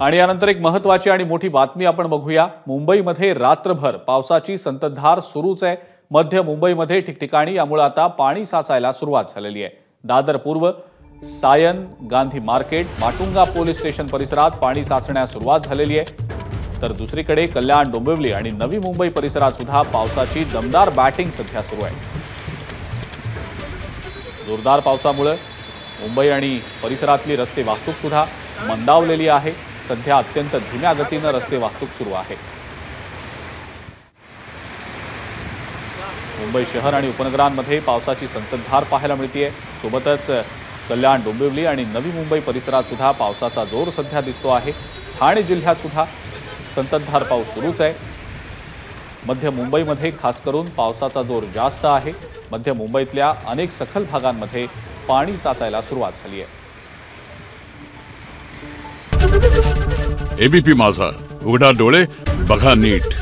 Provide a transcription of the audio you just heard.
आणि यानंतर एक महत्त्वाची आणि मोठी बातमी आपण बघूया। मुंबईमध्ये रात्रभर पावसाची संततधार सुरूच आहे। मध्य मुंबईमध्ये ठिकठिकाणी यामुळे आता पाणी साचायला सुरुवात झालेली आहे। दादर पूर्व, Sion, Gandhi market, Matunga police station परिसरात पाणी साचण्यास सुरुवात झालेली आहे। तर दुसरीकडे कल्याण, डोंबिवली आणि नवी मुंबई परिसरात सुद्धा पावसाची दमदार बॅटिंग सध्या सुरू आहे। जोरदार पावसामुळे मुंबई आणि परिसरातली रस्ते वाहतूक सुद्धा मंदावलेली आहे। सध्या अत्यंत धीम्या गतीने रस्ते वाहतूक सुरू आहे। मुंबई शहर आणि उपनगरांमध्ये पावसाची संततधार पाहायला मिळते। सोबतच कल्याण, डोंबिवली आणि नवी मुंबई परिसरात सुद्धा पावसाचा जोर सध्या दिसतो आहे। ठाणे जिल्ह्यात सुद्धा संततधार पाऊस सुरूच आहे। मध्य मुंबईमध्ये खास करून पावसाचा जोर जास्त आहे। मध्य मुंबईतल्या अनेक सखल भागांमध्ये पाणी साचायला सुरुवात झाली आहे। एबीपी माझा, उघडा डोळे बघा नीट।